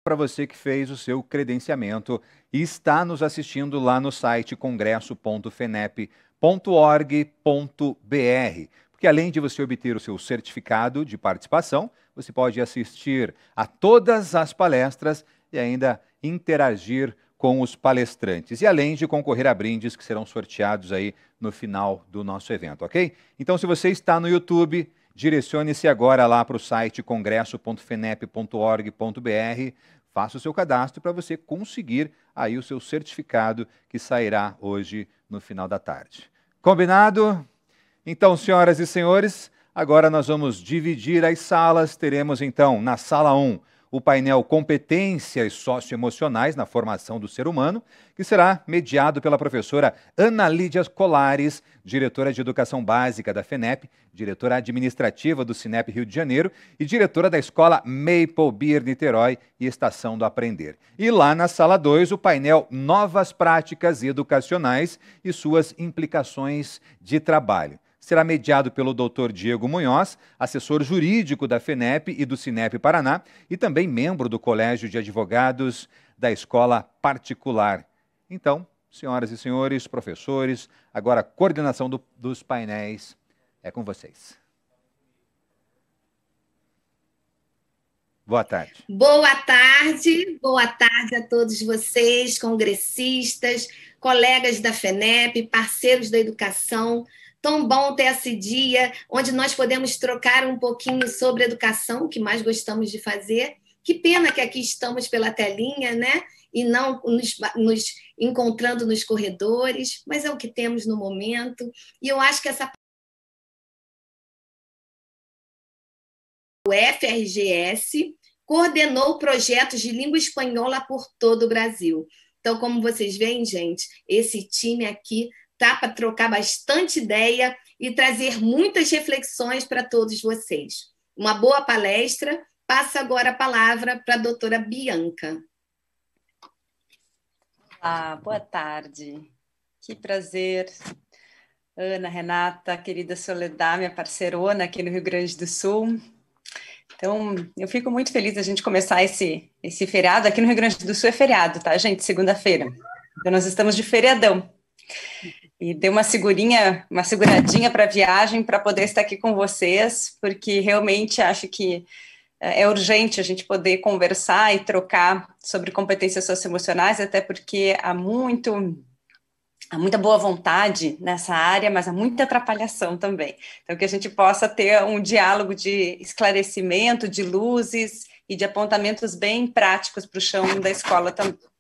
para você que fez o seu credenciamento e está nos assistindo lá no site congresso.fenep.org.br, porque além de você obter o seu certificado de participação, você pode assistir a todas as palestras e ainda interagir com os palestrantes, e além de concorrer a brindes que serão sorteados aí no final do nosso evento, ok? Então, se você está no YouTube, direcione-se agora lá para o site congresso.fenep.org.br, faça o seu cadastro para você conseguir aí o seu certificado que sairá hoje no final da tarde. Combinado? Então, senhoras e senhores, agora nós vamos dividir as salas. Teremos então na sala 1 o painel Competências Socioemocionais na Formação do Ser Humano, que será mediado pela professora Ana Lídia Colares, diretora de Educação Básica da FENEP, diretora administrativa do Cinep Rio de Janeiro e diretora da Escola Maple Beer Niterói e Estação do Aprender. E lá na sala 2, o painel Novas Práticas Educacionais e suas implicações de trabalho. Será mediado pelo Dr. Diego Munhoz, assessor jurídico da FENEP e do Cinep Paraná, e também membro do Colégio de Advogados da Escola Particular. Então, senhoras e senhores, professores, agora a coordenação dos painéis é com vocês. Boa tarde. Boa tarde a todos vocês, congressistas, colegas da FENEP, parceiros da educação. Tão bom ter esse dia onde nós podemos trocar um pouquinho sobre educação, o que mais gostamos de fazer. Que pena que aqui estamos pela telinha, né? E não nos encontrando nos corredores, mas é o que temos no momento. E eu acho que o FRGS coordenou projetos de língua espanhola por todo o Brasil. Então, como vocês veem, gente, esse time aqui tá para trocar bastante ideia e trazer muitas reflexões para todos vocês. Uma boa palestra. Passo agora a palavra para a doutora Bianca. Olá, boa tarde. Que prazer. Ana, Renata, querida Soledad, minha parceirona aqui no Rio Grande do Sul. Então, eu fico muito feliz da gente começar esse feriado. Aqui no Rio Grande do Sul é feriado, tá, gente? Segunda-feira. Então, nós estamos de feriadão. E dei uma seguradinha para a viagem para poder estar aqui com vocês, porque realmente acho que é urgente a gente poder conversar e trocar sobre competências socioemocionais, até porque há muita boa vontade nessa área, mas há muita atrapalhação também. Então, que a gente possa ter um diálogo de esclarecimento, de luzes e de apontamentos bem práticos para o chão da escola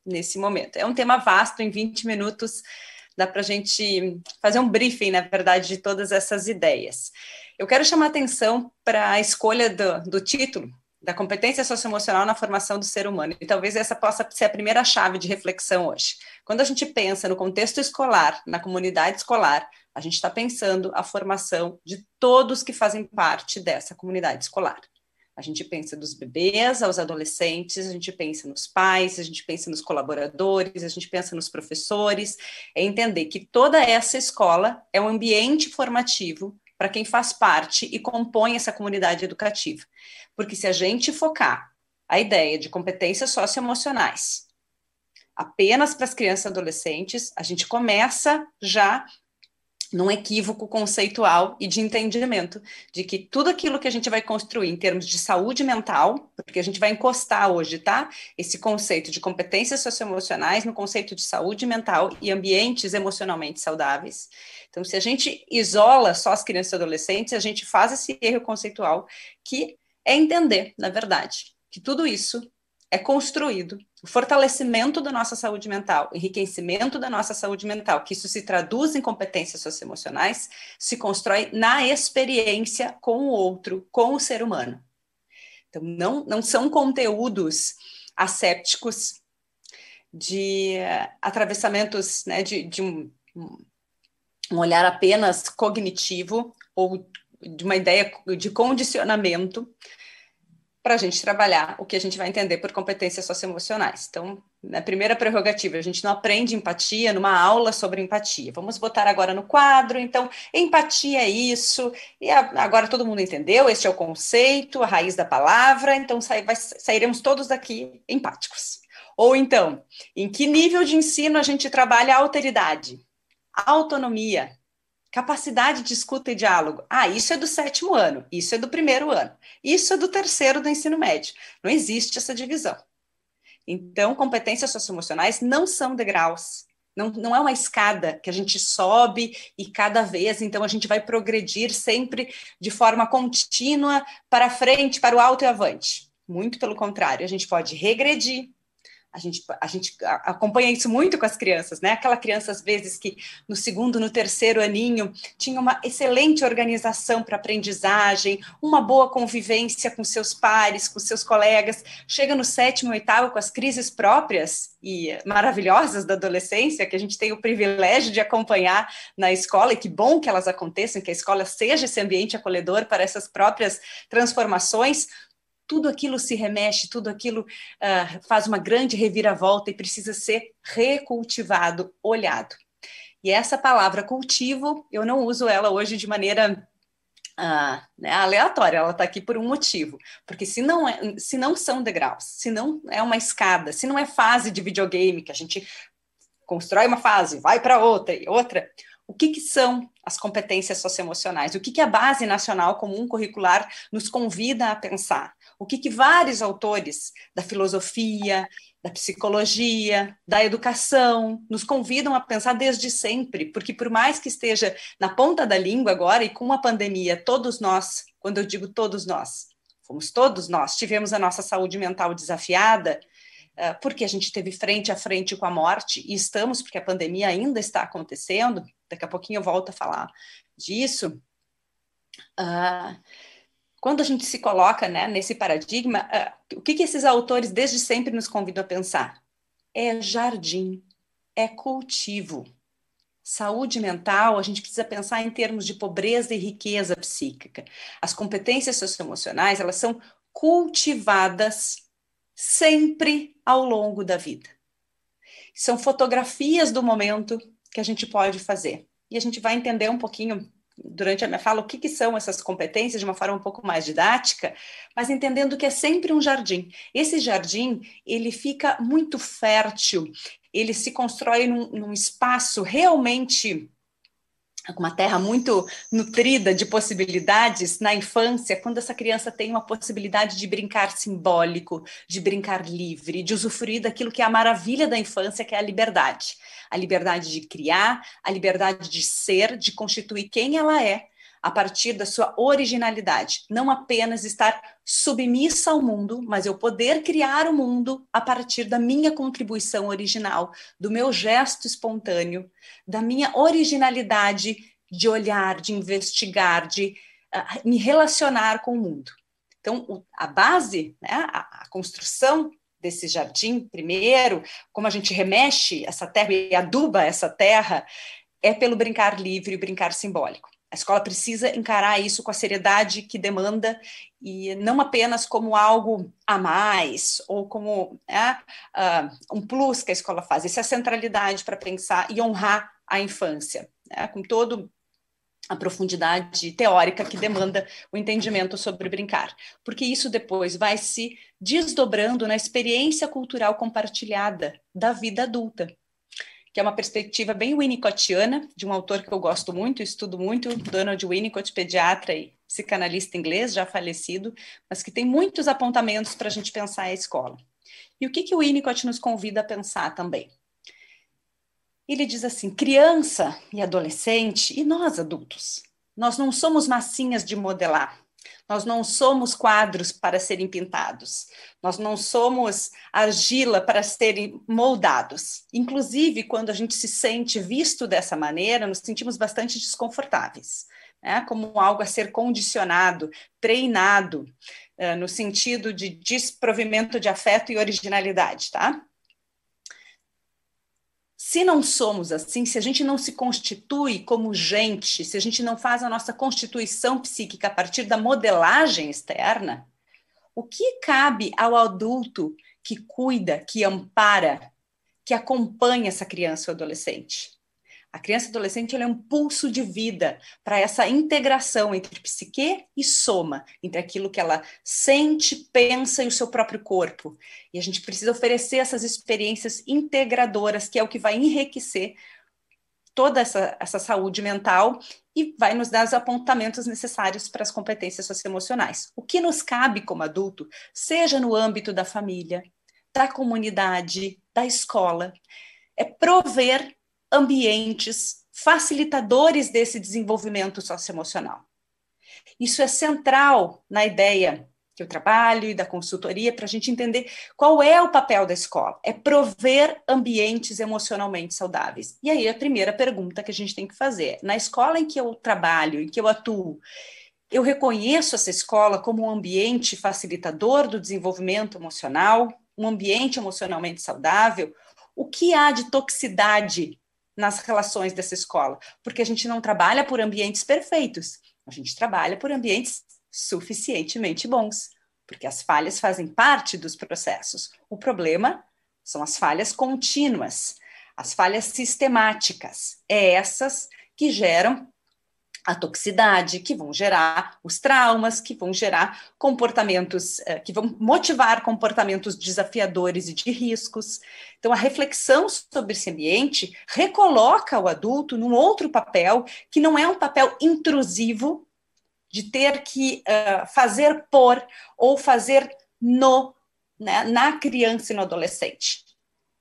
nesse momento. É um tema vasto, em 20 minutos dá para a gente fazer um briefing, na verdade, de todas essas ideias. Eu quero chamar a atenção para a escolha do título, da competência socioemocional na formação do ser humano, e talvez essa possa ser a primeira chave de reflexão hoje. Quando a gente pensa no contexto escolar, na comunidade escolar, a gente está pensando a formação de todos que fazem parte dessa comunidade escolar. A gente pensa dos bebês aos adolescentes, a gente pensa nos pais, a gente pensa nos colaboradores, a gente pensa nos professores. É entender que toda essa escola é um ambiente formativo para quem faz parte e compõe essa comunidade educativa. Porque se a gente focar a ideia de competências socioemocionais apenas para as crianças e adolescentes, a gente começa já num equívoco conceitual e de entendimento de que tudo aquilo que a gente vai construir em termos de saúde mental, porque a gente vai encostar hoje, tá? Esse conceito de competências socioemocionais no conceito de saúde mental e ambientes emocionalmente saudáveis. Então, se a gente isola só as crianças e adolescentes, a gente faz esse erro conceitual que é entender, na verdade, que tudo isso é construído, o fortalecimento da nossa saúde mental, o enriquecimento da nossa saúde mental, que isso se traduz em competências socioemocionais, se constrói na experiência com o outro, com o ser humano. Então, não são conteúdos assépticos de atravessamentos, né, de um olhar apenas cognitivo ou de uma ideia de condicionamento para a gente trabalhar o que a gente vai entender por competências socioemocionais. Então, na primeira prerrogativa, a gente não aprende empatia numa aula sobre empatia. Vamos botar agora no quadro, então, empatia é isso, e agora todo mundo entendeu, este é o conceito, a raiz da palavra, então sairemos todos daqui empáticos. Ou então, em que nível de ensino a gente trabalha a alteridade, a autonomia, capacidade de escuta e diálogo. Isso é do 7º ano, isso é do 1º ano, isso é do 3º do ensino médio. Não existe essa divisão. Então, competências socioemocionais não são degraus, não é uma escada que a gente sobe e cada vez, então, a gente vai progredir sempre de forma contínua para frente, para o alto e avante. Muito pelo contrário, a gente pode regredir. A gente acompanha isso muito com as crianças, né? Aquela criança, às vezes, que no 2º, no 3º aninho, tinha uma excelente organização para aprendizagem, uma boa convivência com seus pares, com seus colegas, chega no 7º, 8º, com as crises próprias e maravilhosas da adolescência, que a gente tem o privilégio de acompanhar na escola, e que bom que elas aconteçam, que a escola seja esse ambiente acolhedor para essas próprias transformações. Tudo aquilo se remexe, tudo aquilo faz uma grande reviravolta e precisa ser recultivado, olhado. E essa palavra cultivo, eu não uso ela hoje de maneira aleatória, ela está aqui por um motivo. Porque se não são degraus, se não é uma escada, se não é fase de videogame, que a gente constrói uma fase, vai para outra e outra, o que são as competências socioemocionais? O que a Base Nacional Comum Curricular nos convida a pensar? O que vários autores da filosofia, da psicologia, da educação nos convidam a pensar desde sempre? Porque por mais que esteja na ponta da língua agora e com a pandemia, todos nós, quando eu digo todos nós, fomos todos nós, tivemos a nossa saúde mental desafiada, porque a gente esteve frente a frente com a morte, e estamos, porque a pandemia ainda está acontecendo, daqui a pouquinho eu volto a falar disso. Quando a gente se coloca, né, nesse paradigma, o que esses autores desde sempre nos convidam a pensar? É jardim, é cultivo. Saúde mental, a gente precisa pensar em termos de pobreza e riqueza psíquica. As competências socioemocionais, elas são cultivadas sempre ao longo da vida. São fotografias do momento que a gente pode fazer. E a gente vai entender um pouquinho, durante a minha fala, o que são essas competências de uma forma um pouco mais didática, mas entendendo que é sempre um jardim. Esse jardim, ele fica muito fértil, ele se constrói num espaço realmente com uma terra muito nutrida de possibilidades na infância, quando essa criança tem uma possibilidade de brincar simbólico, de brincar livre, de usufruir daquilo que é a maravilha da infância, que é a liberdade. A liberdade de criar, a liberdade de ser, de constituir quem ela é, a partir da sua originalidade. Não apenas estar submissa ao mundo, mas eu poder criar o mundo a partir da minha contribuição original, do meu gesto espontâneo, da minha originalidade de olhar, de investigar, de me relacionar com o mundo. Então, a base, né, a construção desse jardim, primeiro, como a gente remexe essa terra e aduba essa terra, é pelo brincar livre e brincar simbólico. A escola precisa encarar isso com a seriedade que demanda e não apenas como algo a mais ou como um plus que a escola faz. Essa é a centralidade para pensar e honrar a infância, né, com toda a profundidade teórica que demanda o entendimento sobre brincar. Porque isso depois vai se desdobrando na experiência cultural compartilhada da vida adulta, que é uma perspectiva bem winnicottiana, de um autor que eu gosto muito, estudo muito, Donald Winnicott, pediatra e psicanalista inglês, já falecido, mas que tem muitos apontamentos para a gente pensar a escola. E o que o Winnicott nos convida a pensar também? Ele diz assim, criança e adolescente, e nós adultos, nós não somos massinhas de modelar. Nós não somos quadros para serem pintados. Nós não somos argila para serem moldados. Inclusive, quando a gente se sente visto dessa maneira, nos sentimos bastante desconfortáveis, né? Como algo a ser condicionado, treinado, no sentido de desprovimento de afeto e originalidade, tá? Se não somos assim, se a gente não se constitui como gente, se a gente não faz a nossa constituição psíquica a partir da modelagem externa, O que cabe ao adulto que cuida, que ampara, que acompanha essa criança ou adolescente? A criança e adolescente ela é um pulso de vida para essa integração entre psique e soma, entre aquilo que ela sente, pensa e o seu próprio corpo. E a gente precisa oferecer essas experiências integradoras, que é o que vai enriquecer toda essa saúde mental e vai nos dar os apontamentos necessários para as competências socioemocionais. O que nos cabe como adulto, seja no âmbito da família, da comunidade, da escola, é prover ambientes facilitadores desse desenvolvimento socioemocional. Isso é central na ideia que eu trabalho e da consultoria para a gente entender qual é o papel da escola. É prover ambientes emocionalmente saudáveis. E aí a primeira pergunta que a gente tem que fazer, na escola em que eu trabalho, em que eu atuo, eu reconheço essa escola como um ambiente facilitador do desenvolvimento emocional, um ambiente emocionalmente saudável? O que há de toxicidade nas relações dessa escola? Porque a gente não trabalha por ambientes perfeitos, a gente trabalha por ambientes suficientemente bons, porque as falhas fazem parte dos processos. O problema são as falhas contínuas, as falhas sistemáticas. É essas que geram a toxicidade, que vão gerar os traumas, que vão gerar comportamentos, que vão motivar comportamentos desafiadores e de riscos. Então, a reflexão sobre esse ambiente recoloca o adulto num outro papel, que não é um papel intrusivo, de ter que fazer por ou fazer na criança e no adolescente.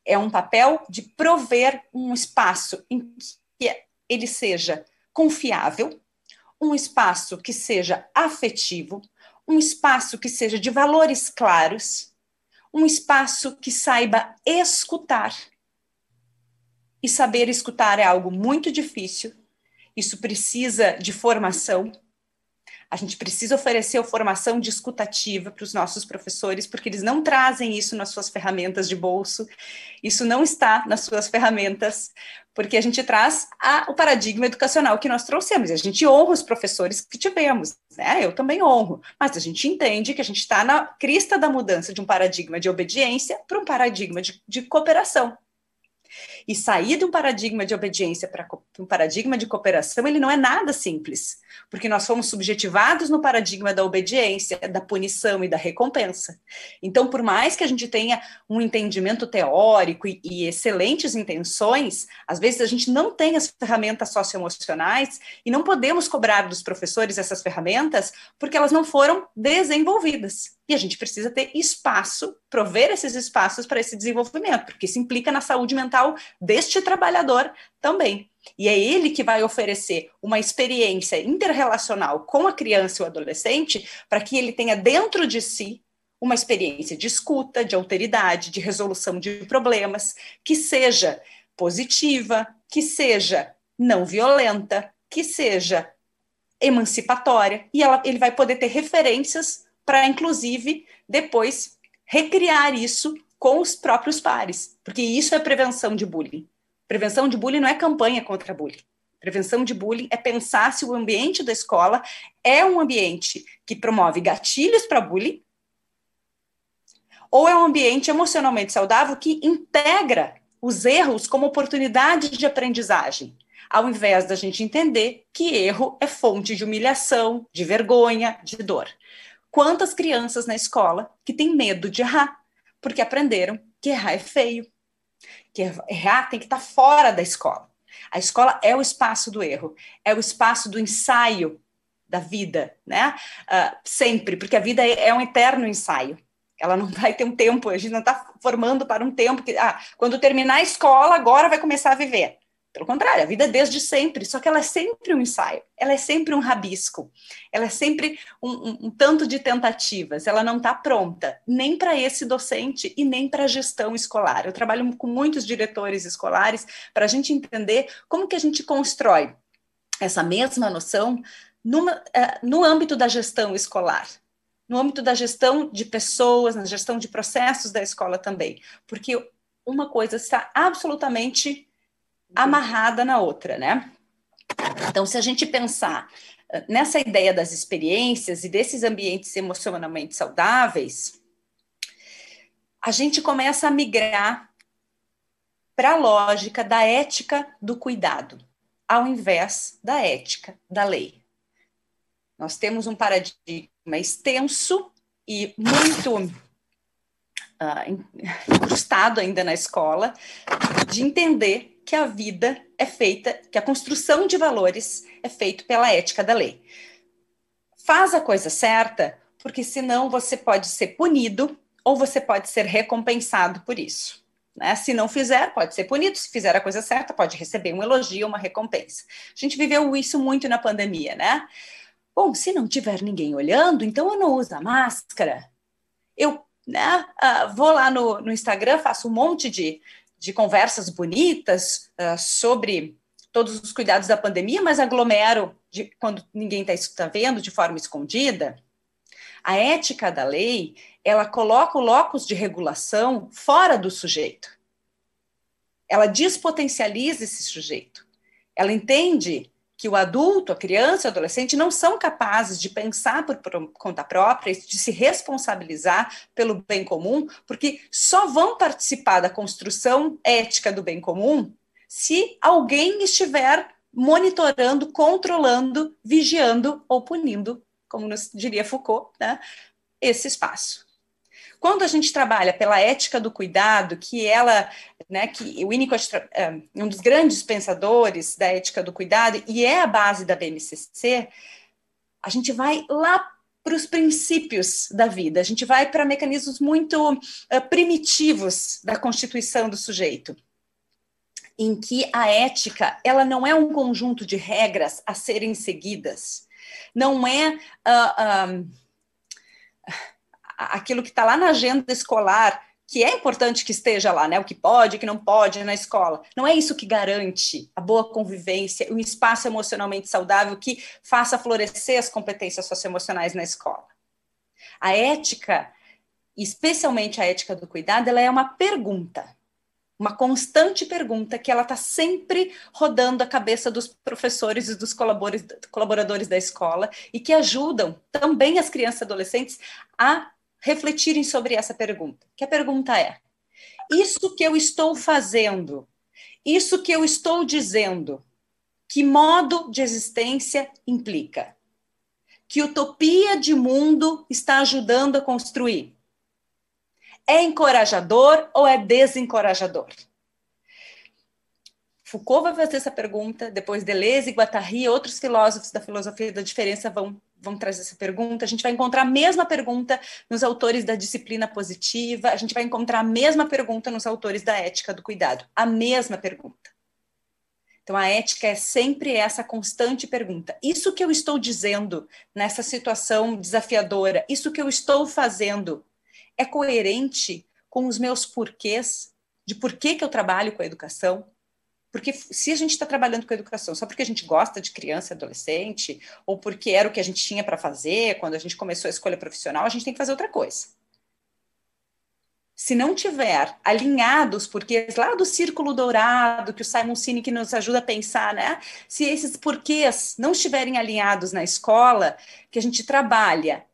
É um papel de prover um espaço em que ele seja confiável, um espaço que seja afetivo, um espaço que seja de valores claros, um espaço que saiba escutar. E saber escutar é algo muito difícil, isso precisa de formação. A gente precisa oferecer a formação de escutativa para os nossos professores, porque eles não trazem isso nas suas ferramentas de bolso, isso não está nas suas ferramentas, porque a gente traz o paradigma educacional que nós trouxemos, e a gente honra os professores que tivemos, né? Eu também honro, mas a gente entende que a gente está na crista da mudança de um paradigma de obediência para um paradigma de cooperação. E sair de um paradigma de obediência para um paradigma de cooperação, ele não é nada simples, porque nós fomos subjetivados no paradigma da obediência, da punição e da recompensa. Então, por mais que a gente tenha um entendimento teórico e excelentes intenções, às vezes a gente não tem as ferramentas socioemocionais e não podemos cobrar dos professores essas ferramentas porque elas não foram desenvolvidas. E a gente precisa ter espaço, prover esses espaços para esse desenvolvimento, porque isso implica na saúde mental deste trabalhador também. E é ele que vai oferecer uma experiência interrelacional com a criança e o adolescente para que ele tenha dentro de si uma experiência de escuta, de alteridade, de resolução de problemas, que seja positiva, que seja não violenta, que seja emancipatória, e ele vai poder ter referências para, inclusive, depois recriar isso com os próprios pares, porque isso é prevenção de bullying. Prevenção de bullying não é campanha contra bullying. Prevenção de bullying é pensar se o ambiente da escola é um ambiente que promove gatilhos para bullying ou é um ambiente emocionalmente saudável que integra os erros como oportunidade de aprendizagem, ao invés da gente entender que erro é fonte de humilhação, de vergonha, de dor. Quantas crianças na escola que têm medo de errar, porque aprenderam que errar é feio, que errar tem que estar fora da escola. A escola é o espaço do erro, é o espaço do ensaio da vida, né? Sempre, porque a vida é um eterno ensaio. Ela não vai ter um tempo, a gente não está formando para um tempo que, quando terminar a escola, agora vai começar a viver. Pelo contrário, a vida é desde sempre, só que ela é sempre um ensaio, ela é sempre um rabisco, ela é sempre um tanto de tentativas, ela não está pronta, nem para esse docente e nem para a gestão escolar. Eu trabalho com muitos diretores escolares para a gente entender como que a gente constrói essa mesma noção no âmbito da gestão escolar, no âmbito da gestão de pessoas, na gestão de processos da escola também, porque uma coisa está absolutamente amarrada na outra, né? Então, se a gente pensar nessa ideia das experiências e desses ambientes emocionalmente saudáveis, a gente começa a migrar para a lógica da ética do cuidado, ao invés da ética da lei. Nós temos um paradigma extenso e muito incrustado ainda na escola, de entender que a vida é feita, que a construção de valores é feita pela ética da lei. Faz a coisa certa, porque senão você pode ser punido ou você pode ser recompensado por isso. Né? Se não fizer, pode ser punido. Se fizer a coisa certa, pode receber um elogio, uma recompensa. A gente viveu isso muito na pandemia, né? Bom, se não tiver ninguém olhando, então eu não uso a máscara. Eu vou lá no Instagram, faço um monte de conversas bonitas sobre todos os cuidados da pandemia, mas aglomero quando ninguém está vendo, de forma escondida. A ética da lei, ela coloca o locus de regulação fora do sujeito. Ela despotencializa esse sujeito. Ela entende que o adulto, a criança, o adolescente não são capazes de pensar por conta própria, de se responsabilizar pelo bem comum, porque só vão participar da construção ética do bem comum se alguém estiver monitorando, controlando, vigiando ou punindo, como nos diria Foucault, né, esse espaço. Quando a gente trabalha pela ética do cuidado, que ela, né, que o Winnicott é um dos grandes pensadores da ética do cuidado e é a base da BNCC, a gente vai lá para os princípios da vida, a gente vai para mecanismos muito primitivos da constituição do sujeito, em que a ética, ela não é um conjunto de regras a serem seguidas, não é aquilo que está lá na agenda escolar, que é importante que esteja lá, né? O que pode, o que não pode na escola. Não é isso que garante a boa convivência, um espaço emocionalmente saudável que faça florescer as competências socioemocionais na escola. A ética, especialmente a ética do cuidado, ela é uma pergunta, uma constante pergunta que ela está sempre rodando a cabeça dos professores e dos colaboradores da escola e que ajudam também as crianças e adolescentes a refletirem sobre essa pergunta. Que a pergunta é: isso que eu estou fazendo, isso que eu estou dizendo, que modo de existência implica? Que utopia de mundo está ajudando a construir? É encorajador ou é desencorajador? Foucault vai fazer essa pergunta, depois Deleuze, Guattari e outros filósofos da filosofia da diferença vão trazer essa pergunta. A gente vai encontrar a mesma pergunta nos autores da disciplina positiva, a gente vai encontrar a mesma pergunta nos autores da ética do cuidado, a mesma pergunta. Então, a ética é sempre essa constante pergunta. Isso que eu estou dizendo nessa situação desafiadora, isso que eu estou fazendo, é coerente com os meus porquês, de por que eu trabalho com a educação? Porque se a gente está trabalhando com a educação só porque a gente gosta de criança e adolescente, ou porque era o que a gente tinha para fazer quando a gente começou a escolha profissional, a gente tem que fazer outra coisa. Se não tiver alinhado os porquês lá do círculo dourado, que o Simon Sinek nos ajuda a pensar, né? Se esses porquês não estiverem alinhados na escola, que a gente trabalha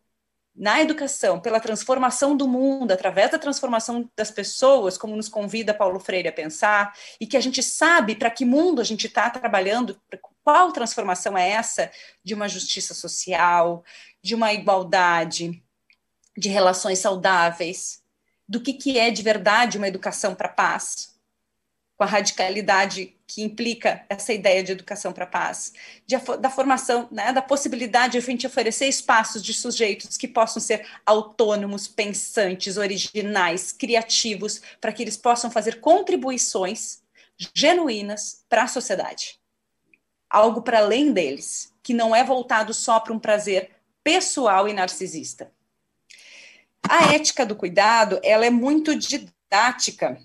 na educação, pela transformação do mundo, através da transformação das pessoas, como nos convida Paulo Freire a pensar, e que a gente sabe para que mundo a gente está trabalhando, qual transformação é essa de uma justiça social, de uma igualdade, de relações saudáveis, do que é de verdade uma educação para a paz, com a radicalidade que implica essa ideia de educação para a paz, da formação, né, da possibilidade de a gente oferecer espaços de sujeitos que possam ser autônomos, pensantes, originais, criativos, para que eles possam fazer contribuições genuínas para a sociedade. Algo para além deles, que não é voltado só para um prazer pessoal e narcisista. A ética do cuidado, ela é muito didática,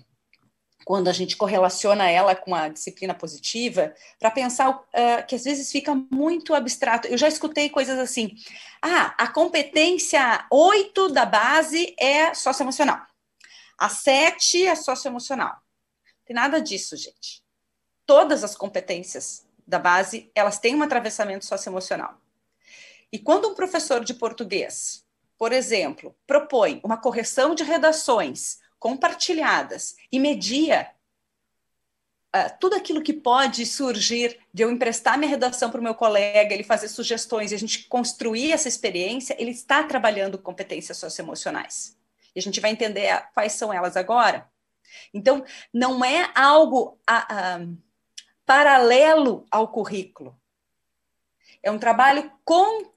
quando a gente correlaciona ela com a disciplina positiva, para pensar que às vezes fica muito abstrato. Eu já escutei coisas assim, a competência 8 da base é socioemocional, a 7 é socioemocional. Não tem nada disso, gente. Todas as competências da base, elas têm um atravessamento socioemocional. E quando um professor de português, por exemplo, propõe uma correção de redações compartilhadas e media tudo aquilo que pode surgir de eu emprestar minha redação para o meu colega, ele fazer sugestões e a gente construir essa experiência, ele está trabalhando competências socioemocionais. E a gente vai entender quais são elas agora. Então, não é algo paralelo ao currículo. É um trabalho com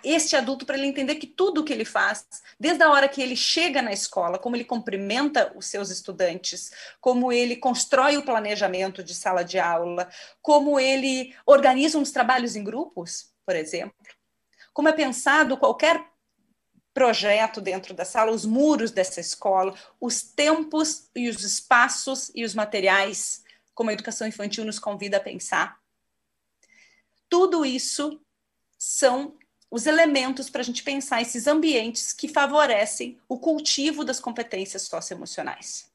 este adulto para ele entender que tudo o que ele faz, desde a hora que ele chega na escola, como ele cumprimenta os seus estudantes, como ele constrói o planejamento de sala de aula, como ele organiza uns trabalhos em grupos, por exemplo, como é pensado qualquer projeto dentro da sala, os muros dessa escola, os tempos e os espaços e os materiais, como a educação infantil nos convida a pensar. Tudo isso são os elementos para a gente pensar esses ambientes que favorecem o cultivo das competências socioemocionais.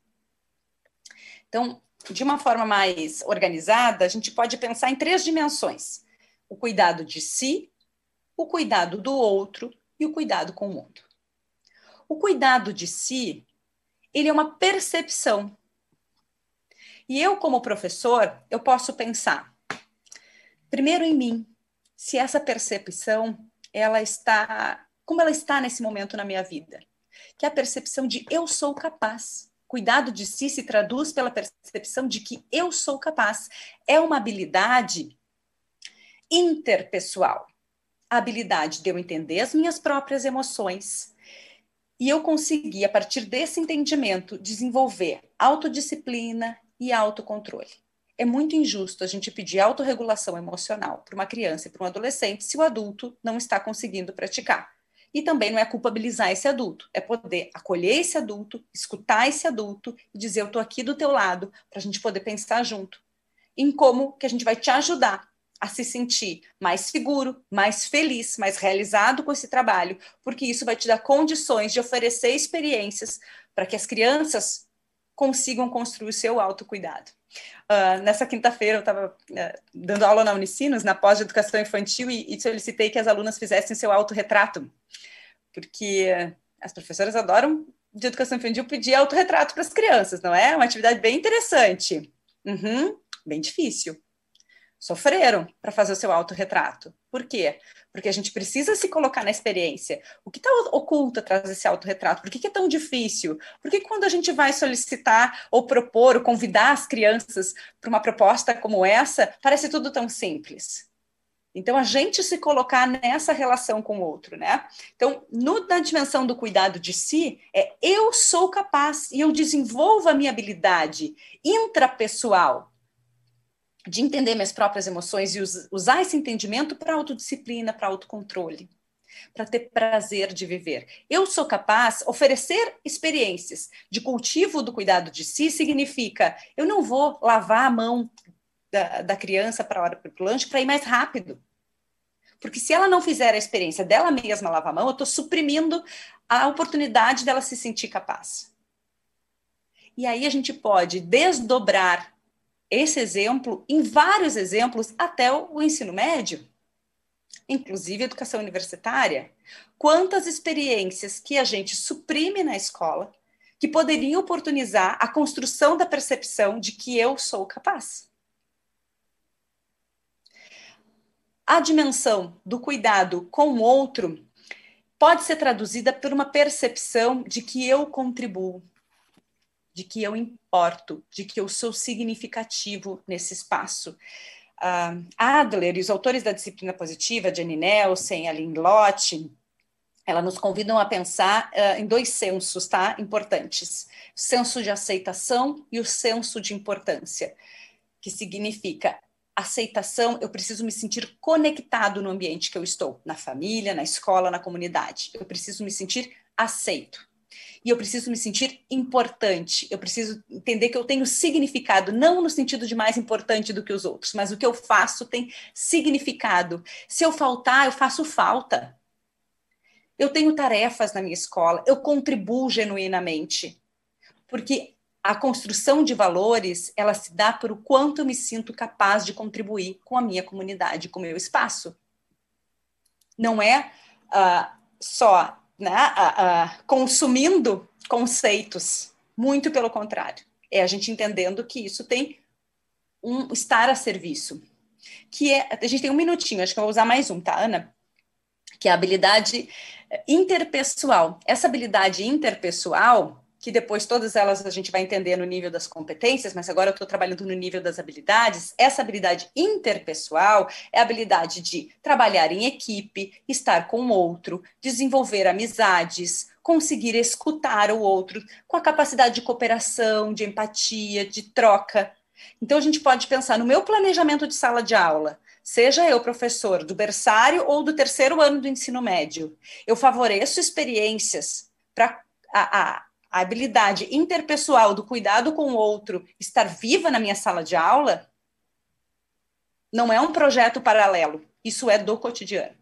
Então, de uma forma mais organizada, a gente pode pensar em 3 dimensões: o cuidado de si, o cuidado do outro e o cuidado com o mundo. O cuidado de si, ele é uma percepção. E eu, como professor, eu posso pensar, primeiro em mim, se essa percepção como ela está nesse momento na minha vida, que é a percepção de eu sou capaz. Cuidado de si se traduz pela percepção de que eu sou capaz. É uma habilidade interpessoal. A habilidade de eu entender as minhas próprias emoções e eu conseguir, a partir desse entendimento, desenvolver autodisciplina e autocontrole. É muito injusto a gente pedir autorregulação emocional para uma criança e para um adolescente se o adulto não está conseguindo praticar. E também não é culpabilizar esse adulto, é poder acolher esse adulto, escutar esse adulto e dizer, eu estou aqui do teu lado, para a gente poder pensar junto em como que a gente vai te ajudar a se sentir mais seguro, mais feliz, mais realizado com esse trabalho, porque isso vai te dar condições de oferecer experiências para que as crianças consigam construir o seu autocuidado. Nessa quinta-feira eu estava dando aula na Unicinos, na pós de educação infantil, e solicitei que as alunas fizessem seu autorretrato, porque as professoras adoram de educação infantil pedir autorretrato para as crianças, não é? Uma atividade bem interessante. Bem difícil. Sofreram para fazer o seu autorretrato. Por quê? Porque a gente precisa se colocar na experiência. O que está oculto atrás desse autorretrato? Por que é tão difícil? Por que quando a gente vai solicitar ou propor ou convidar as crianças para uma proposta como essa, parece tudo tão simples? Então, a gente se colocar nessa relação com o outro, né? Então, na dimensão do cuidado de si, eu sou capaz e eu desenvolvo a minha habilidade intrapessoal de entender minhas próprias emoções e usar esse entendimento para autodisciplina, para autocontrole, para ter prazer de viver. Eu sou capaz de oferecer experiências de cultivo do cuidado de si, significa eu não vou lavar a mão da criança para a hora do lanche para ir mais rápido. Porque se ela não fizer a experiência dela mesma lavar a mão, eu estou suprimindo a oportunidade dela se sentir capaz. E aí a gente pode desdobrar esse exemplo em vários exemplos até o ensino médio, inclusive a educação universitária. Quantas experiências que a gente suprime na escola que poderiam oportunizar a construção da percepção de que eu sou capaz. A dimensão do cuidado com o outro pode ser traduzida por uma percepção de que eu contribuo, de que eu importo, de que eu sou significativo nesse espaço. Adler e os autores da disciplina positiva, Jenny Nelson, Aline Lott, elas nos convidam a pensar em 2 sensos, tá? Importantes. O senso de aceitação e o senso de importância, que significa aceitação, eu preciso me sentir conectado no ambiente que eu estou, na família, na escola, na comunidade. Eu preciso me sentir aceito. E eu preciso me sentir importante, eu preciso entender que eu tenho significado, não no sentido de mais importante do que os outros, mas o que eu faço tem significado. Se eu faltar, eu faço falta. Eu tenho tarefas na minha escola, eu contribuo genuinamente. Porque a construção de valores, ela se dá por o quanto eu me sinto capaz de contribuir com a minha comunidade, com o meu espaço. não é só, né, consumindo conceitos, muito pelo contrário. É a gente entendendo que isso tem um estar a serviço. A gente tem um minutinho, acho que eu vou usar mais um, tá, Ana? Que é a habilidade interpessoal. Essa habilidade interpessoal, que depois todas elas a gente vai entender no nível das competências, mas agora eu estou trabalhando no nível das habilidades. Essa habilidade interpessoal é a habilidade de trabalhar em equipe, estar com o outro, desenvolver amizades, conseguir escutar o outro, com a capacidade de cooperação, de empatia, de troca. Então, a gente pode pensar no meu planejamento de sala de aula, seja eu professor do berçário ou do terceiro ano do ensino médio, eu favoreço experiências para a habilidade interpessoal do cuidado com o outro estar viva na minha sala de aula. Não é um projeto paralelo, isso é do cotidiano.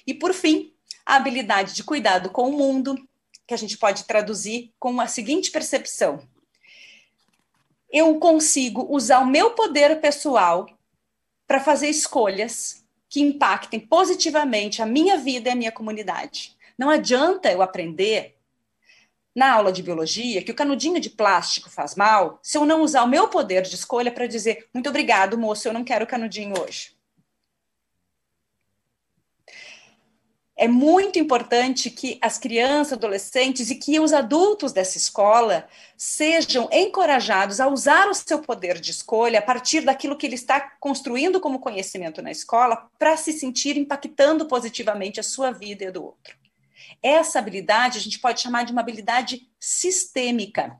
E, por fim, a habilidade de cuidado com o mundo, que a gente pode traduzir com a seguinte percepção: eu consigo usar o meu poder pessoal para fazer escolhas que impactem positivamente a minha vida e a minha comunidade. Não adianta eu aprender na aula de biologia que o canudinho de plástico faz mal se eu não usar o meu poder de escolha para dizer muito obrigado, moço, eu não quero canudinho hoje. É muito importante que as crianças, adolescentes e que os adultos dessa escola sejam encorajados a usar o seu poder de escolha a partir daquilo que ele está construindo como conhecimento na escola para se sentir impactando positivamente a sua vida e a do outro. Essa habilidade a gente pode chamar de uma habilidade sistêmica,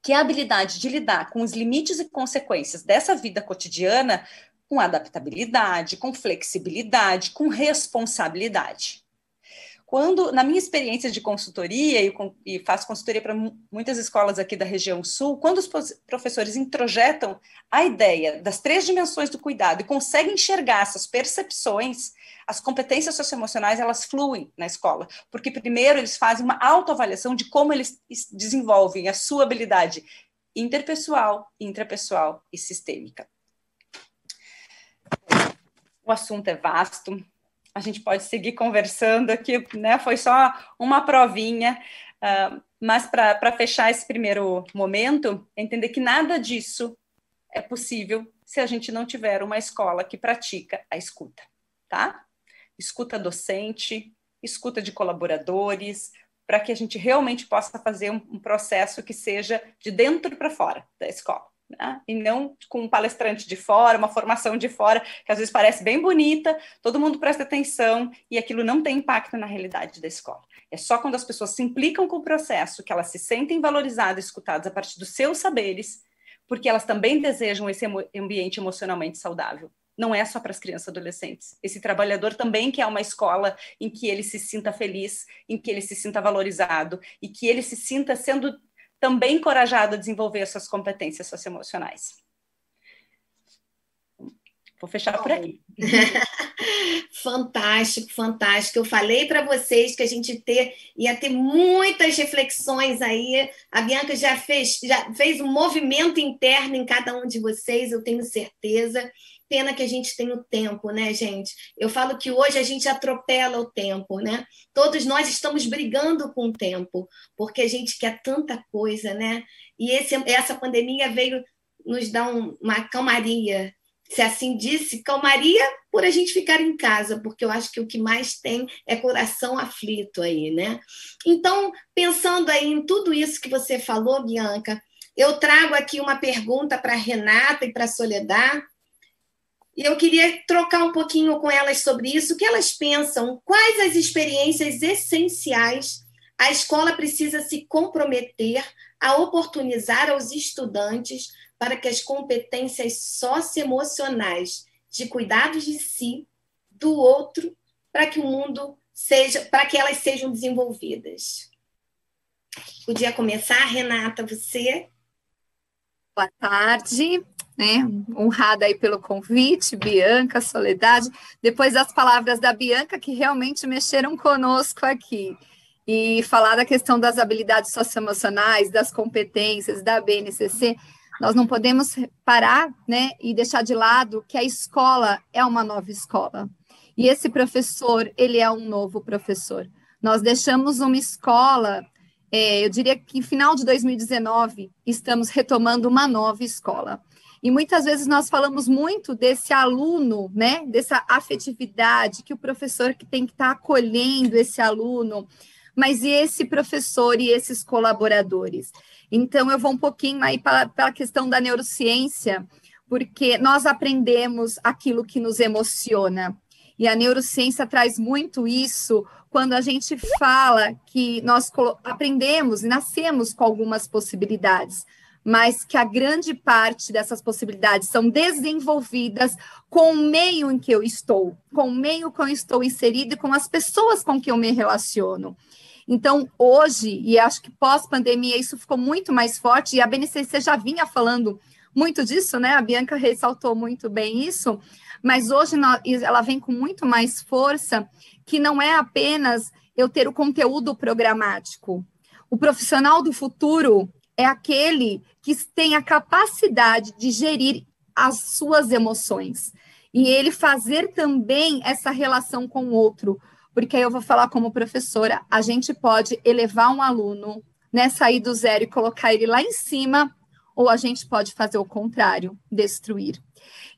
que é a habilidade de lidar com os limites e consequências dessa vida cotidiana com adaptabilidade, com flexibilidade, com responsabilidade. Quando, na minha experiência de consultoria, e faço consultoria para muitas escolas aqui da região sul, quando os professores introjetam a ideia das 3 dimensões do cuidado e conseguem enxergar essas percepções, as competências socioemocionais, elas fluem na escola, porque primeiro eles fazem uma autoavaliação de como eles desenvolvem a sua habilidade interpessoal, intrapessoal e sistêmica. O assunto é vasto, a gente pode seguir conversando aqui, né? Foi só uma provinha, mas para fechar esse primeiro momento, entender que nada disso é possível se a gente não tiver uma escola que pratica a escuta, tá? Escuta docente, escuta de colaboradores, para que a gente realmente possa fazer um processo que seja de dentro para fora da escola. Né? E não com um palestrante de fora, uma formação de fora, que às vezes parece bem bonita, todo mundo presta atenção e aquilo não tem impacto na realidade da escola. É só quando as pessoas se implicam com o processo que elas se sentem valorizadas e escutadas a partir dos seus saberes, porque elas também desejam esse ambiente emocionalmente saudável. Não é só para as crianças e adolescentes. Esse trabalhador também quer uma escola em que ele se sinta feliz, em que ele se sinta valorizado e que ele se sinta sendo também encorajado a desenvolver suas competências socioemocionais. Vou fechar por aqui. Fantástico, fantástico. Eu falei para vocês que a gente ia ter muitas reflexões aí. A Bianca já fez um movimento interno em cada um de vocês, eu tenho certeza. Pena que a gente tem o tempo, né, gente? Eu falo que hoje a gente atropela o tempo, né? Todos nós estamos brigando com o tempo, porque a gente quer tanta coisa, né? E essa pandemia veio nos dar uma calmaria, se assim disse, calmaria por a gente ficar em casa, porque eu acho que o que mais tem é coração aflito aí, né? Então, pensando aí em tudo isso que você falou, Bianca, eu trago aqui uma pergunta para a Renata e para a Soledad, e eu queria trocar um pouquinho com elas sobre isso, o que elas pensam, quais as experiências essenciais a escola precisa se comprometer a oportunizar aos estudantes para que as competências socioemocionais de cuidados de si, do outro, para que o mundo para que elas sejam desenvolvidas. Podia começar, Renata, você? Boa tarde, né? Honrada aí pelo convite, Bianca, Soledad. Depois das palavras da Bianca, que realmente mexeram conosco aqui. E falar da questão das habilidades socioemocionais, das competências, da BNCC, nós não podemos parar, né, e deixar de lado que a escola é uma nova escola. E esse professor, ele é um novo professor. Nós deixamos uma escola, eu diria que no final de 2019, estamos retomando uma nova escola. E muitas vezes nós falamos muito desse aluno, né, dessa afetividade, que o professor que tem que estar acolhendo esse aluno, mas e esse professor e esses colaboradores? Então, eu vou um pouquinho aí para a questão da neurociência, porque nós aprendemos aquilo que nos emociona. E a neurociência traz muito isso quando a gente fala que nós aprendemos e nascemos com algumas possibilidades, mas que a grande parte dessas possibilidades são desenvolvidas com o meio em que eu estou, com o meio que eu estou inserido e com as pessoas com que eu me relaciono. Então, hoje, e acho que pós-pandemia isso ficou muito mais forte, e a BNCC já vinha falando muito disso, né? A Bianca ressaltou muito bem isso, mas hoje ela vem com muito mais força, que não é apenas eu ter o conteúdo programático. O profissional do futuro é aquele que tem a capacidade de gerir as suas emoções. E ele fazer também essa relação com o outro. Porque aí eu vou falar como professora, a gente pode elevar um aluno, né, sair do zero e colocar ele lá em cima, ou a gente pode fazer o contrário, destruir.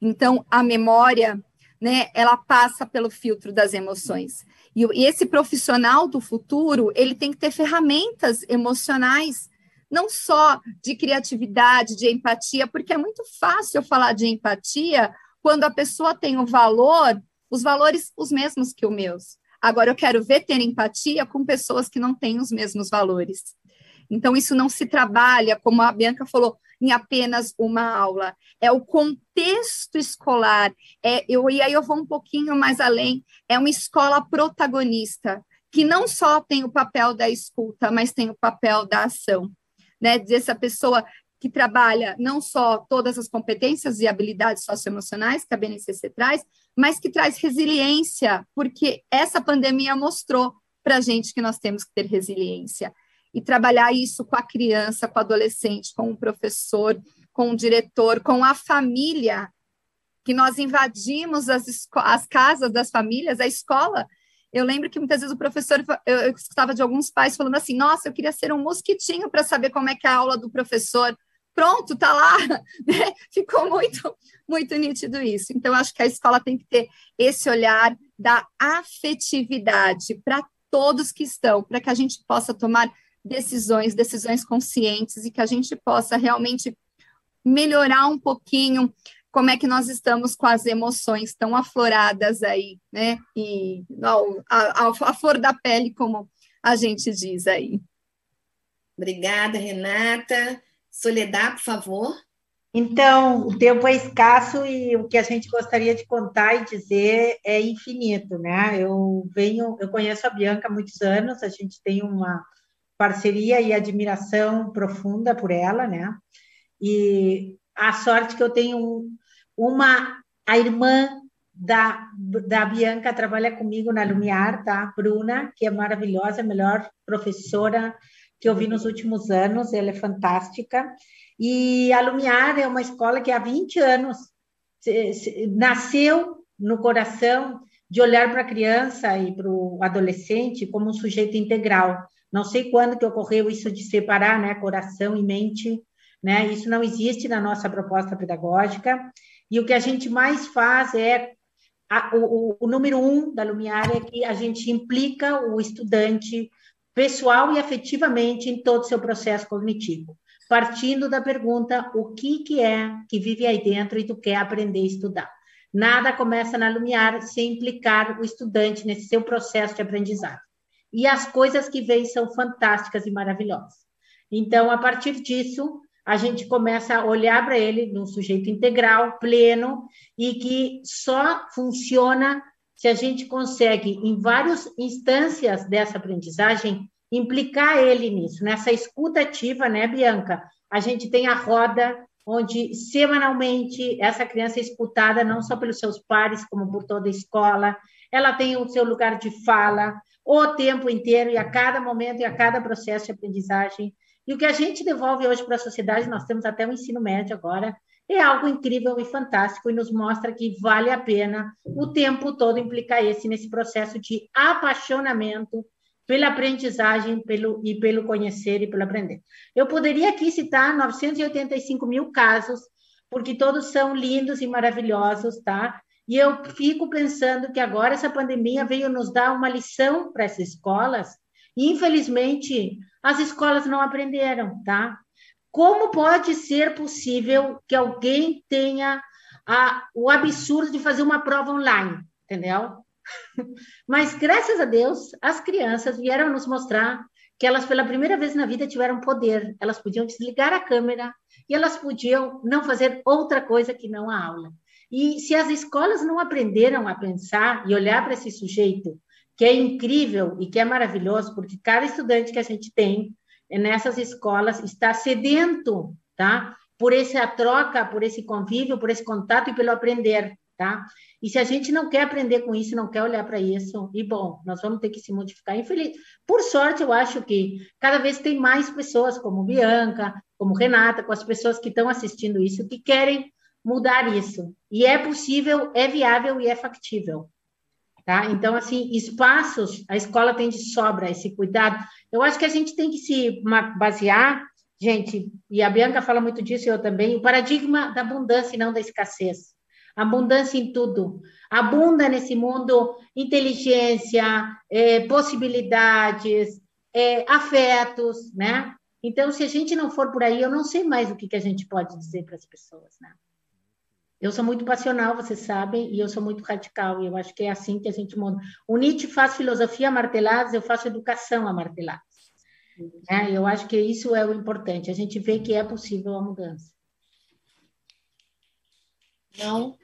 Então, a memória, né, ela passa pelo filtro das emoções. E esse profissional do futuro, ele tem que ter ferramentas emocionais, não só de criatividade, de empatia, porque é muito fácil eu falar de empatia quando a pessoa tem o valor, os valores os mesmos que os meus. Agora, eu quero ver ter empatia com pessoas que não têm os mesmos valores. Então, isso não se trabalha, como a Bianca falou, em apenas uma aula. É o contexto escolar. E aí eu vou um pouquinho mais além. É uma escola protagonista, que não só tem o papel da escuta, mas tem o papel da ação. Né? Dessa pessoa que trabalha não só todas as competências e habilidades socioemocionais que a BNCC traz, mas que traz resiliência, porque essa pandemia mostrou para a gente que nós temos que ter resiliência. E trabalhar isso com a criança, com o adolescente, com o professor, com o diretor, com a família, que nós invadimos as casas das famílias, a escola. Eu lembro que muitas vezes o professor, eu escutava de alguns pais falando assim, nossa, eu queria ser um mosquitinho para saber como é que é a aula do professor. Pronto, tá lá, né? Ficou muito, muito nítido isso. Então, acho que a escola tem que ter esse olhar da afetividade para todos que estão, para que a gente possa tomar decisões conscientes e que a gente possa realmente melhorar um pouquinho como é que nós estamos com as emoções tão afloradas aí, né? E a flor da pele, como a gente diz aí. Obrigada, Renata. Soledad, por favor. Então, o tempo é escasso e o que a gente gostaria de contar e dizer é infinito, né? Eu conheço a Bianca há muitos anos, a gente tem uma parceria e admiração profunda por ela, né? E a sorte que eu tenho a irmã da Bianca trabalha comigo na Lumiar, tá? Bruna, que é maravilhosa, a melhor professora que eu vi nos últimos anos, ela é fantástica. E a Lumiar é uma escola que há 20 anos nasceu no coração de olhar para a criança e para o adolescente como um sujeito integral. Não sei quando que ocorreu isso de separar, né, coração e mente, né? Isso não existe na nossa proposta pedagógica. E o que a gente mais faz é o número 1 da Lumiar é que a gente implica o estudante pessoal e afetivamente em todo o seu processo cognitivo, partindo da pergunta, o que é que vive aí dentro e tu quer aprender a estudar? Nada começa na Lumiar sem implicar o estudante nesse seu processo de aprendizagem. E as coisas que vêm são fantásticas e maravilhosas. Então, a partir disso, a gente começa a olhar para ele num sujeito integral, pleno, e que só funciona se a gente consegue, em várias instâncias dessa aprendizagem, implicar ele nisso, nessa escuta ativa, né, Bianca? A gente tem a roda, onde semanalmente essa criança é escutada não só pelos seus pares, como por toda a escola, ela tem o seu lugar de fala o tempo inteiro e a cada momento e a cada processo de aprendizagem. E o que a gente devolve hoje para a sociedade, nós temos até o ensino médio agora, é algo incrível e fantástico e nos mostra que vale a pena o tempo todo implicar nesse processo de apaixonamento pela aprendizagem pelo conhecer e pelo aprender. Eu poderia aqui citar 985 mil casos, porque todos são lindos e maravilhosos, tá? E eu fico pensando que agora essa pandemia veio nos dar uma lição para essas escolas, e infelizmente as escolas não aprenderam, tá? Como pode ser possível que alguém tenha o absurdo de fazer uma prova online, entendeu? Mas, graças a Deus, as crianças vieram nos mostrar que elas, pela primeira vez na vida, tiveram poder. Elas podiam desligar a câmera e elas podiam não fazer outra coisa que não a aula. E se as escolas não aprenderam a pensar e olhar para esse sujeito, que é incrível e que é maravilhoso, porque cada estudante que a gente tem nessas escolas está sedento, tá? Por essa troca, por esse convívio, por esse contato e pelo aprender, tá? E se a gente não quer aprender com isso, não quer olhar para isso, e bom, nós vamos ter que se modificar. Infeliz. Por sorte, eu acho que cada vez tem mais pessoas como Bianca, como Renata, com as pessoas que estão assistindo isso, que querem mudar isso. E é possível, é viável e é factível. Tá? Então, assim, espaços, a escola tem de sobra esse cuidado. Eu acho que a gente tem que se basear, gente, e a Bianca fala muito disso, eu também, o paradigma da abundância e não da escassez. Abundância em tudo. Abunda nesse mundo inteligência, possibilidades, afetos, né? Então, se a gente não for por aí, eu não sei mais o que a gente pode dizer para as pessoas, né? Eu sou muito passional, vocês sabem, e eu sou muito radical, e eu acho que é assim que a gente muda. O Nietzsche faz filosofia a marteladas, eu faço educação a marteladas. Eu acho que isso é o importante, a gente vê que é possível a mudança. Não.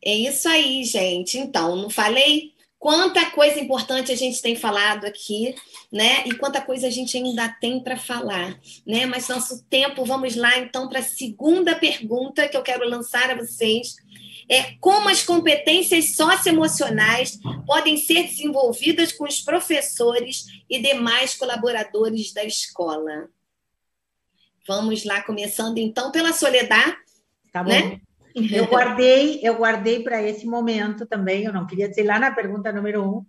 É isso aí, gente. Então, não falei? Quanta coisa importante a gente tem falado aqui, né? E quanta coisa a gente ainda tem para falar, né? Mas nosso tempo, vamos lá então para a segunda pergunta que eu quero lançar a vocês. Como as competências socioemocionais podem ser desenvolvidas com os professores e demais colaboradores da escola? Vamos lá, começando então pela Soledad, tá bom. Né? Eu guardei para esse momento também, eu não queria dizer lá na pergunta número 1,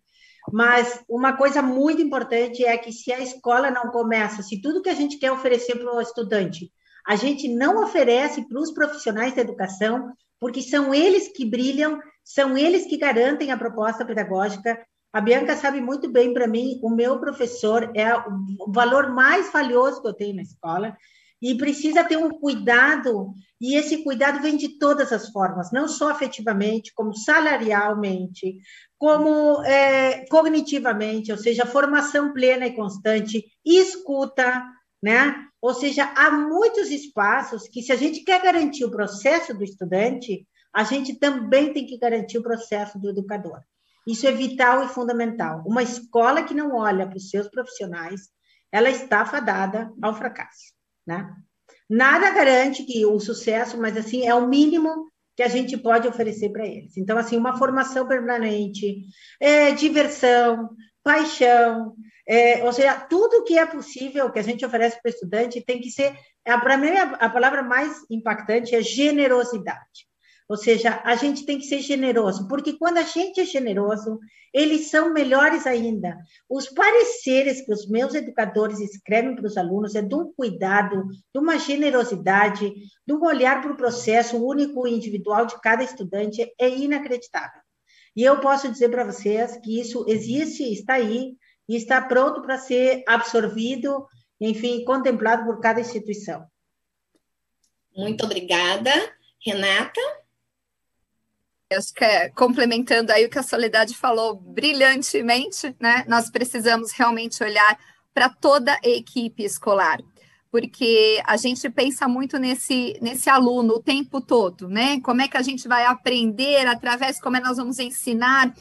mas uma coisa muito importante é que se a escola não começa, se tudo que a gente quer oferecer para o estudante, a gente não oferece para os profissionais da educação, porque são eles que brilham, são eles que garantem a proposta pedagógica. A Bianca sabe muito bem, para mim, o meu professor é o valor mais valioso que eu tenho na escola, e precisa ter um cuidado, e esse cuidado vem de todas as formas, não só afetivamente, como salarialmente, como cognitivamente, ou seja, formação plena e constante, escuta, né? Ou seja, há muitos espaços que, se a gente quer garantir o processo do estudante, a gente também tem que garantir o processo do educador. Isso é vital e fundamental. Uma escola que não olha para os seus profissionais, ela está fadada ao fracasso. Né? Nada garante que o sucesso, mas assim é o mínimo que a gente pode oferecer para eles. Então, assim, uma formação permanente, diversão, paixão, ou seja, tudo que é possível que a gente oferece para o estudante tem que ser, para mim, a palavra mais impactante é generosidade. Ou seja, a gente tem que ser generoso, porque quando a gente é generoso, eles são melhores ainda. Os pareceres que os meus educadores escrevem para os alunos é de um cuidado, de uma generosidade, de um olhar para o processo único e individual de cada estudante, é inacreditável. E eu posso dizer para vocês que isso existe, está aí, e está pronto para ser absorvido, enfim, contemplado por cada instituição. Muito obrigada. Renata? Acho que complementando aí o que a Soledad falou brilhantemente, né? Nós precisamos realmente olhar para toda a equipe escolar, porque a gente pensa muito nesse aluno o tempo todo, né? Como é que a gente vai aprender através, como é que nós vamos ensinar?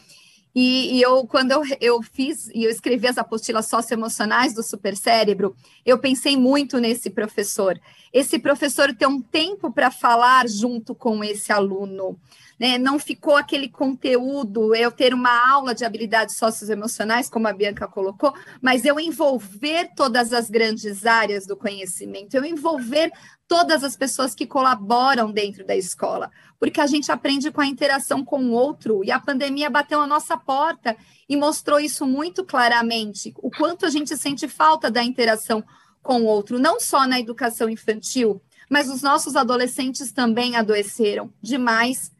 E quando eu fiz e eu escrevi as apostilas socioemocionais do supercérebro, eu pensei muito nesse professor. Esse professor ter um tempo para falar junto com esse aluno, né? Não ficou aquele conteúdo, eu ter uma aula de habilidades socioemocionais, como a Bianca colocou, mas eu envolver todas as grandes áreas do conhecimento, eu envolver todas as pessoas que colaboram dentro da escola, porque a gente aprende com a interação com o outro, e a pandemia bateu a nossa porta e mostrou isso muito claramente, o quanto a gente sente falta da interação com o outro, não só na educação infantil, mas os nossos adolescentes também adoeceram demais,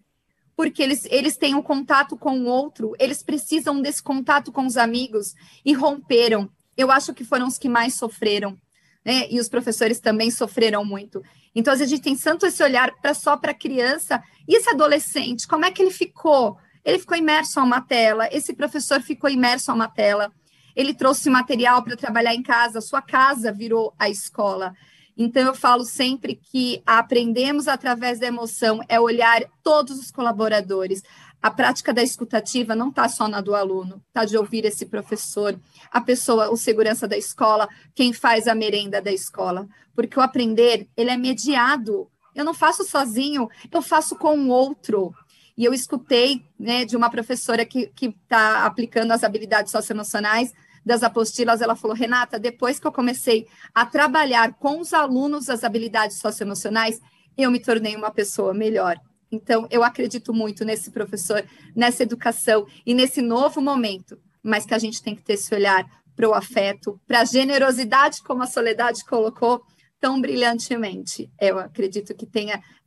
porque eles têm um contato com o outro, eles precisam desse contato com os amigos e romperam. Eu acho que foram os que mais sofreram, né? E os professores também sofreram muito. Então, a gente tem tanto esse olhar só para a criança, e esse adolescente, como é que ele ficou? Ele ficou imerso a uma tela, esse professor ficou imerso a uma tela, ele trouxe material para trabalhar em casa, a sua casa virou a escola. Então, eu falo sempre que aprendemos através da emoção, é olhar todos os colaboradores. A prática da escutativa não está só na do aluno, está de ouvir esse professor, a pessoa, o segurança da escola, quem faz a merenda da escola. Porque o aprender, ele é mediado. Eu não faço sozinho, eu faço com o outro. E eu escutei, né, de uma professora que está aplicando as habilidades socioemocionais das apostilas, ela falou, Renata, depois que eu comecei a trabalhar com os alunos as habilidades socioemocionais, eu me tornei uma pessoa melhor. Então, eu acredito muito nesse professor, nessa educação e nesse novo momento, mas que a gente tem que ter esse olhar para o afeto, para a generosidade, como a Soledade colocou tão brilhantemente. Eu acredito que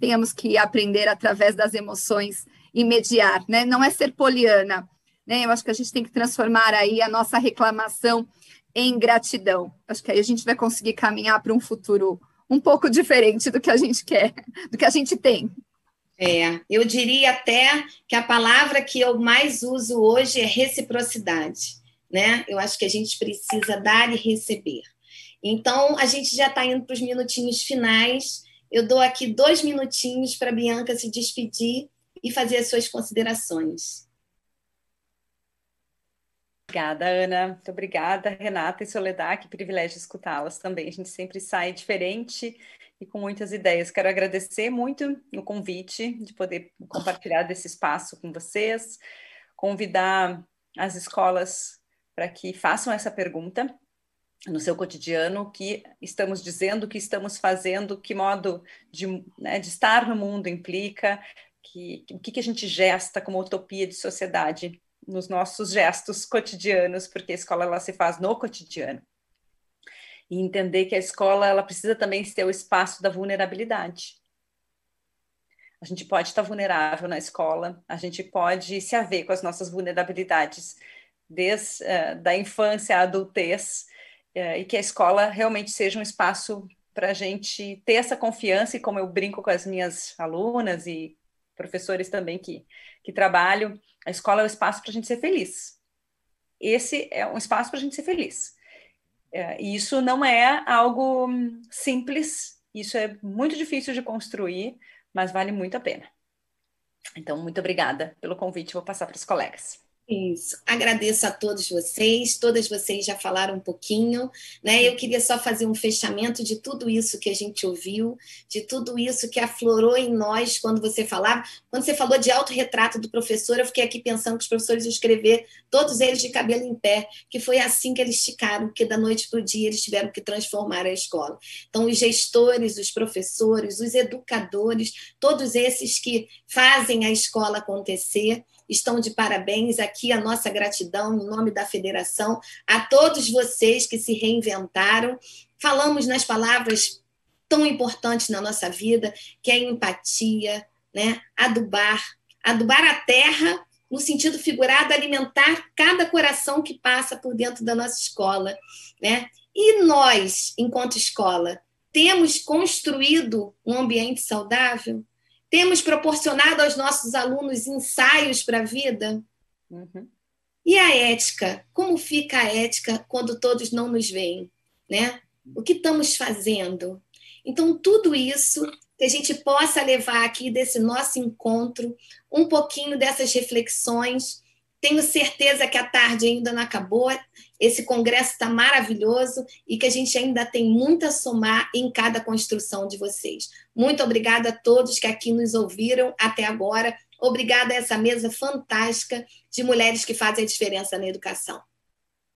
tenhamos que aprender através das emoções e mediar, né? Não é ser poliana, né? Eu acho que a gente tem que transformar aí a nossa reclamação em gratidão. Acho que aí a gente vai conseguir caminhar para um futuro um pouco diferente do que a gente quer, do que a gente tem. Eu diria até que a palavra que eu mais uso hoje é reciprocidade, né? Eu acho que a gente precisa dar e receber. Então, a gente já está indo para os minutinhos finais. Eu dou aqui 2 minutinhos para a Bianca se despedir e fazer as suas considerações. Obrigada, Ana. Muito obrigada, Renata e Soledad. Que privilégio escutá-las também. A gente sempre sai diferente e com muitas ideias. Quero agradecer muito o convite de poder compartilhar desse espaço com vocês, convidar as escolas para que façam essa pergunta no seu cotidiano, o que estamos dizendo, o que estamos fazendo, que modo de estar no mundo implica, o que a gente gesta como utopia de sociedade nos nossos gestos cotidianos, porque a escola ela se faz no cotidiano. E entender que a escola ela precisa também ter o espaço da vulnerabilidade. A gente pode estar vulnerável na escola, a gente pode se haver com as nossas vulnerabilidades desde da infância à adultez, e que a escola realmente seja um espaço para a gente ter essa confiança, e como eu brinco com as minhas alunas e professores também que trabalham, a escola é o espaço para a gente ser feliz. Esse é um espaço para a gente ser feliz. E isso não é algo simples, isso é muito difícil de construir, mas vale muito a pena. Então, muito obrigada pelo convite, vou passar para os colegas. Isso, agradeço a todas vocês já falaram um pouquinho, né? Eu queria só fazer um fechamento de tudo isso que a gente ouviu, de tudo isso que aflorou em nós quando você falou de autorretrato do professor, eu fiquei aqui pensando que os professores iam escrever, todos eles de cabelo em pé, que foi assim que eles esticaram, porque da noite para o dia eles tiveram que transformar a escola. Então, os gestores, os professores, os educadores, todos esses que fazem a escola acontecer, estão de parabéns. Aqui a nossa gratidão em nome da federação a todos vocês que se reinventaram. Falamos nas palavras tão importantes na nossa vida, que é a empatia, né? Adubar a terra no sentido figurado, alimentar cada coração que passa por dentro da nossa escola, né? E nós, enquanto escola, temos construído um ambiente saudável? Temos proporcionado aos nossos alunos ensaios para a vida? Uhum. E a ética? Como fica a ética quando todos não nos veem, né? O que estamos fazendo? Então, tudo isso que a gente possa levar aqui desse nosso encontro, um pouquinho dessas reflexões, Tenho certeza que a tarde ainda não acabou, esse congresso está maravilhoso e que a gente ainda tem muito a somar em cada construção de vocês. Muito obrigada a todos que aqui nos ouviram até agora. Obrigada a essa mesa fantástica de mulheres que fazem a diferença na educação.